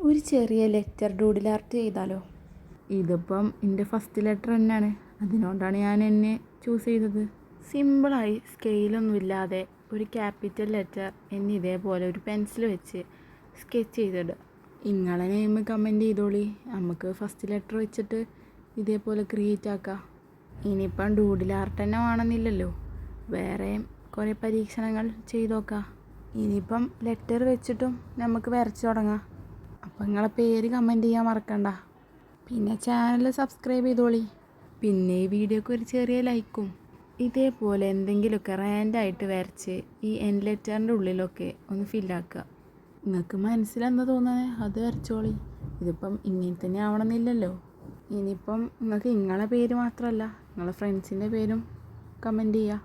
ഒരു ചെറിയ letter doodle art ചെയ്താലോ? ഇതിപ്പം എൻ്റെ ഫസ്റ്റ് ലെറ്റർ തന്നെയാണ്, അതിനോണ്ടാണ് ഞാൻ എന്നെ ചൂസ് ചെയ്തത്. സിമ്പിളായി സ്കെയിലൊന്നുമില്ലാതെ ഒരു ക്യാപിറ്റൽ ലെറ്റർ എന്നെ ഇതേപോലെ ഒരു പെൻസിൽ വെച്ച് സ്കെച്ച് ചെയ്തിടുക. നിങ്ങളെ നെയിം കമൻറ്റ് ചെയ്തോളി, നമുക്ക് ഫസ്റ്റ് ലെറ്റർ വെച്ചിട്ട് ഇതേപോലെ ക്രിയേറ്റ് ആക്കാം. ഇനിയിപ്പം ഡൂഡിൽ ആർട്ട് തന്നെ വേണമെന്നില്ലല്ലോ, വേറെ കുറേ പരീക്ഷണങ്ങൾ ചെയ്ത് നോക്കാം. ഇനിയിപ്പം ലെറ്റർ വെച്ചിട്ടും നമുക്ക് വരച്ച് തുടങ്ങാം. അപ്പം നിങ്ങളെ പേര് കമൻറ്റ് ചെയ്യാൻ മറക്കണ്ട. പിന്നെ ചാനൽ സബ്സ്ക്രൈബ് ചെയ്തോളി. പിന്നെ ഈ വീഡിയോക്ക് ഒരു ചെറിയ ലൈക്കും. ഇതേപോലെ എന്തെങ്കിലുമൊക്കെ റാൻഡായിട്ട് വരച്ച് ഈ എൻ ലെറ്ററിൻ്റെ ഉള്ളിലൊക്കെ ഒന്ന് ഫില്ലാക്കുക. നിങ്ങൾക്ക് മനസ്സിലെന്താ തോന്നുന്നത് അത് വരച്ചോളി. ഇതിപ്പം ഇങ്ങനെ തന്നെ ആവണമെന്നില്ലല്ലോ. ഇനിയിപ്പം നിങ്ങൾക്ക് നിങ്ങളെ പേര് മാത്രമല്ല നിങ്ങളെ ഫ്രണ്ട്സിൻ്റെ പേരും കമൻറ്റ് ചെയ്യുക.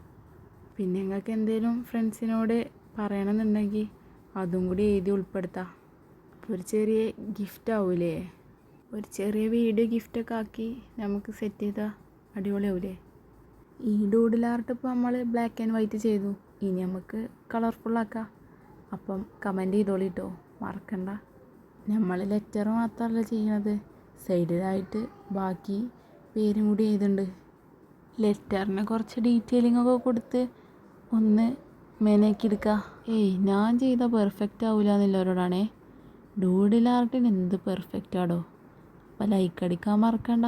പിന്നെ നിങ്ങൾക്ക് എന്തെങ്കിലും ഫ്രണ്ട്സിനോട് പറയണമെന്നുണ്ടെങ്കിൽ അതും കൂടി എഴുതി ഉൾപ്പെടുത്താം. അപ്പോൾ ഒരു ചെറിയ ഗിഫ്റ്റ് ആവൂലേ? ഒരു ചെറിയ വീഡിയോ ഗിഫ്റ്റൊക്കെ ആക്കി നമുക്ക് സെറ്റ് ചെയ്താൽ അടിപൊളിയാവൂലേ? ഈ ഡൂഡിൽ ആർട്ട് ഇപ്പോൾ നമ്മൾ ബ്ലാക്ക് ആൻഡ് വൈറ്റ് ചെയ്തു, ഇനി നമുക്ക് കളർഫുള്ളാക്കാം. അപ്പം കമൻറ്റ് ചെയ്തോളി കേട്ടോ, മറക്കണ്ട. നമ്മൾ ലെറ്റർ മാത്രമല്ല ചെയ്യുന്നത്, സൈഡിലായിട്ട് ബാക്കി പേരും കൂടി എഴുതുന്നുണ്ട്. ലെറ്ററിന് കുറച്ച് ഡീറ്റെയിലിംഗ് ഒക്കെ കൊടുത്ത് ഒന്ന് മെനയാക്കി എടുക്കുക. ഞാൻ ചെയ്ത പെർഫെക്റ്റ് ആവില്ല എന്നുള്ളവരോടാണേ. ഡൂഡിൽ ആർട്ടിന് എന്ത് പെർഫെക്റ്റ് ആടോ. അപ്പോൾ ലൈക്ക് അടിക്കാൻ മറക്കണ്ട.